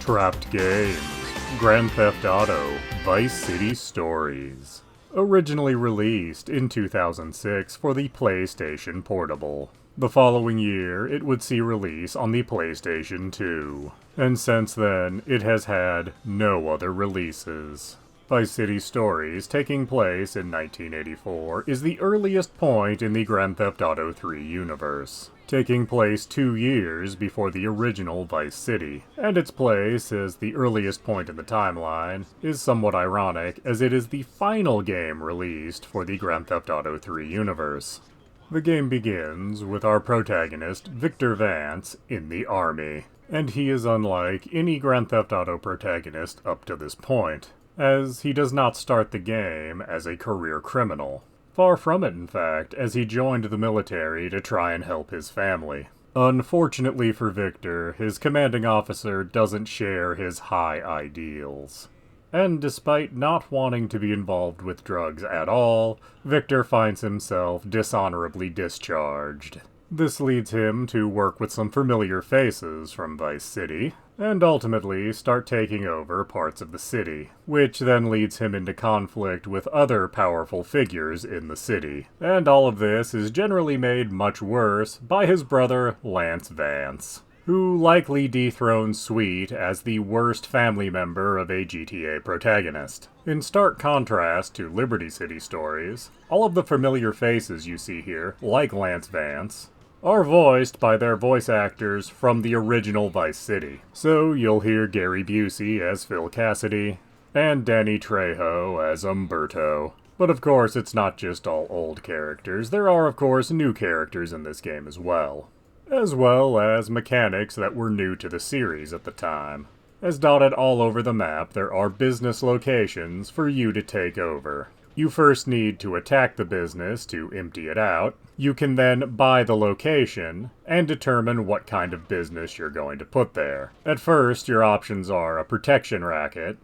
Trapped Games, Grand Theft Auto, Vice City Stories. Originally released in 2006 for the PlayStation Portable. The following year, it would see release on the PlayStation 2. And since then, it has had no other releases. Vice City Stories, taking place in 1984, is the earliest point in the Grand Theft Auto 3 universe, taking place 2 years before the original Vice City, and its place as the earliest point in the timeline is somewhat ironic as it is the final game released for the Grand Theft Auto 3 universe. The game begins with our protagonist, Victor Vance, in the army, and he is unlike any Grand Theft Auto protagonist up to this point, as he does not start the game as a career criminal. Far from it, in fact, as he joined the military to try and help his family. Unfortunately for Victor, his commanding officer doesn't share his high ideals. And despite not wanting to be involved with drugs at all, Victor finds himself dishonorably discharged. This leads him to work with some familiar faces from Vice City, and ultimately start taking over parts of the city, which then leads him into conflict with other powerful figures in the city. And all of this is generally made much worse by his brother, Lance Vance, who likely dethrones Sweet as the worst family member of a GTA protagonist. In stark contrast to Liberty City Stories, all of the familiar faces you see here, like Lance Vance, are voiced by their voice actors from the original Vice City. So you'll hear Gary Busey as Phil Cassidy, and Danny Trejo as Umberto. But of course, it's not just all old characters. There are, of course, new characters in this game as well as mechanics that were new to the series at the time. As dotted all over the map, there are business locations for you to take over. You first need to attack the business to empty it out. You can then buy the location and determine what kind of business you're going to put there. At first, your options are a protection racket,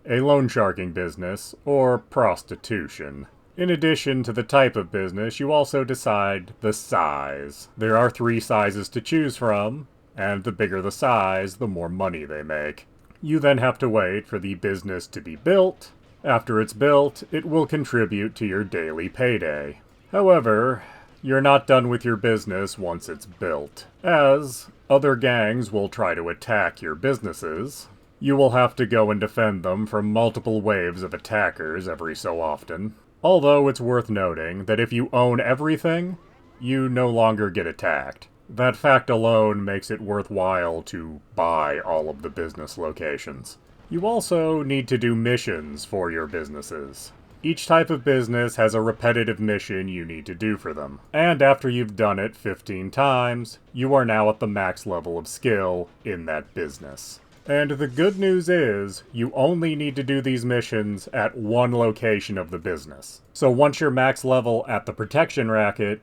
a loan sharking business, or prostitution. In addition to the type of business, you also decide the size. There are 3 sizes to choose from, and the bigger the size, the more money they make. You then have to wait for the business to be built. After it's built, it will contribute to your daily payday. However, you're not done with your business once it's built, as other gangs will try to attack your businesses. You will have to go and defend them from multiple waves of attackers every so often. Although it's worth noting that if you own everything, you no longer get attacked. That fact alone makes it worthwhile to buy all of the business locations. You also need to do missions for your businesses. Each type of business has a repetitive mission you need to do for them. And after you've done it 15 times, you are now at the max level of skill in that business. And the good news is, you only need to do these missions at one location of the business. So once you're max level at the protection racket,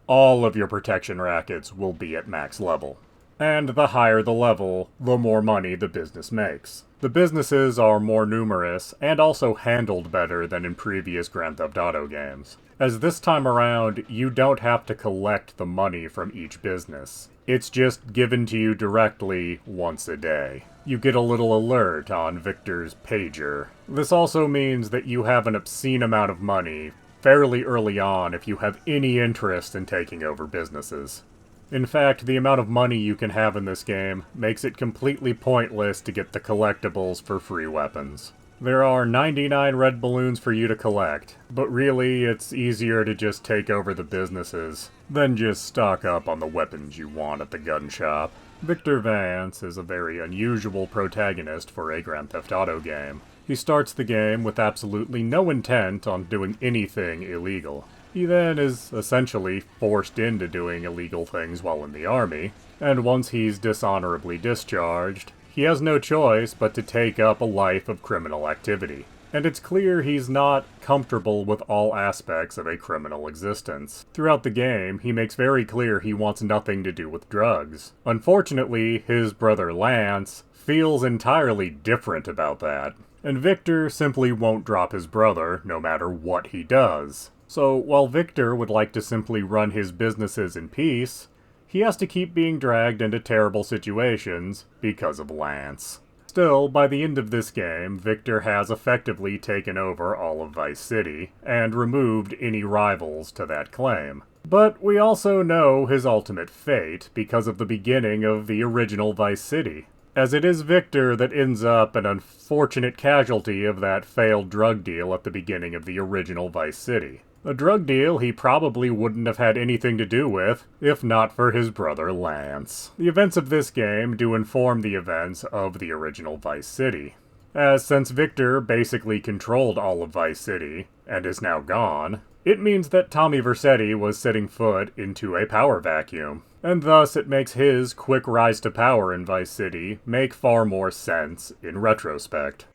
all of your protection rackets will be at max level. And the higher the level, the more money the business makes. The businesses are more numerous, and also handled better than in previous Grand Theft Auto games, as this time around, you don't have to collect the money from each business. It's just given to you directly once a day. You get a little alert on Victor's pager. This also means that you have an obscene amount of money fairly early on if you have any interest in taking over businesses. In fact, the amount of money you can have in this game makes it completely pointless to get the collectibles for free weapons. There are 99 red balloons for you to collect, but really it's easier to just take over the businesses than just stock up on the weapons you want at the gun shop. Victor Vance is a very unusual protagonist for a Grand Theft Auto game. He starts the game with absolutely no intent on doing anything illegal. He then is essentially forced into doing illegal things while in the army, and once he's dishonorably discharged, he has no choice but to take up a life of criminal activity. And it's clear he's not comfortable with all aspects of a criminal existence. Throughout the game, he makes very clear he wants nothing to do with drugs. Unfortunately, his brother Lance feels entirely different about that, and Victor simply won't drop his brother no matter what he does. So, while Victor would like to simply run his businesses in peace, he has to keep being dragged into terrible situations because of Lance. Still, by the end of this game, Victor has effectively taken over all of Vice City, and removed any rivals to that claim. But we also know his ultimate fate because of the beginning of the original Vice City, as it is Victor that ends up an unfortunate casualty of that failed drug deal at the beginning of the original Vice City. A drug deal he probably wouldn't have had anything to do with if not for his brother Lance. The events of this game do inform the events of the original Vice City, as since Victor basically controlled all of Vice City and is now gone, it means that Tommy Vercetti was setting foot into a power vacuum, and thus it makes his quick rise to power in Vice City make far more sense in retrospect.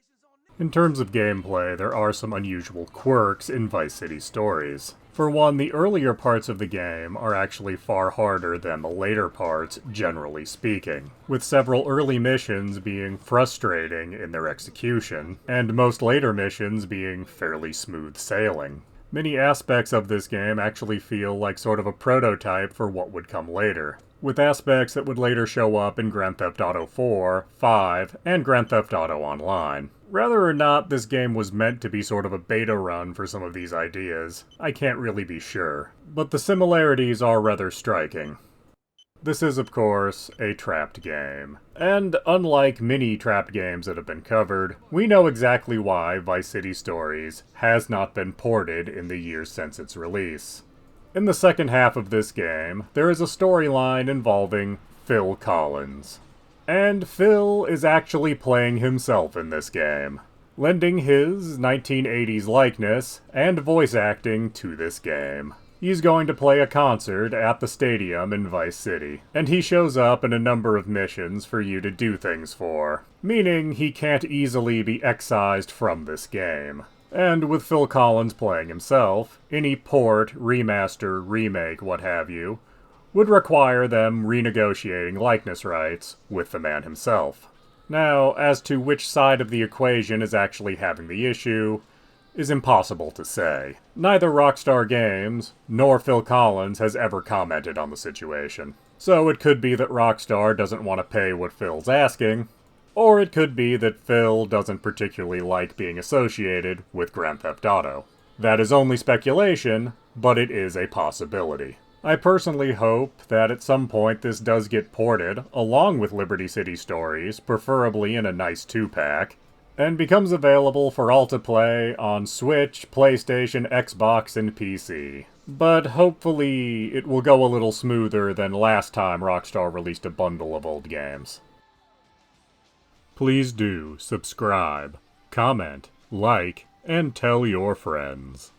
In terms of gameplay, there are some unusual quirks in Vice City Stories. For one, the earlier parts of the game are actually far harder than the later parts, generally speaking, with several early missions being frustrating in their execution, and most later missions being fairly smooth sailing. Many aspects of this game actually feel like sort of a prototype for what would come later, with aspects that would later show up in Grand Theft Auto 4, 5, and Grand Theft Auto Online. Whether or not this game was meant to be sort of a beta run for some of these ideas, I can't really be sure, but the similarities are rather striking. This is, of course, a trapped game. And unlike many trapped games that have been covered, we know exactly why Vice City Stories has not been ported in the years since its release. In the second half of this game, there is a storyline involving Phil Collins. And Phil is actually playing himself in this game, lending his 1980s likeness and voice acting to this game. He's going to play a concert at the stadium in Vice City, and he shows up in a number of missions for you to do things for, meaning he can't easily be excised from this game. And with Phil Collins playing himself, any port, remaster, remake, what have you, would require them renegotiating likeness rights with the man himself. Now, as to which side of the equation is actually having the issue, is impossible to say. Neither Rockstar Games nor Phil Collins has ever commented on the situation. So it could be that Rockstar doesn't want to pay what Phil's asking, or it could be that Phil doesn't particularly like being associated with Grand Theft Auto. That is only speculation, but it is a possibility. I personally hope that at some point this does get ported, along with Liberty City Stories, preferably in a nice 2-pack, and becomes available for all to play on Switch, PlayStation, Xbox, and PC. But hopefully it will go a little smoother than last time Rockstar released a bundle of old games. Please do subscribe, comment, like, and tell your friends.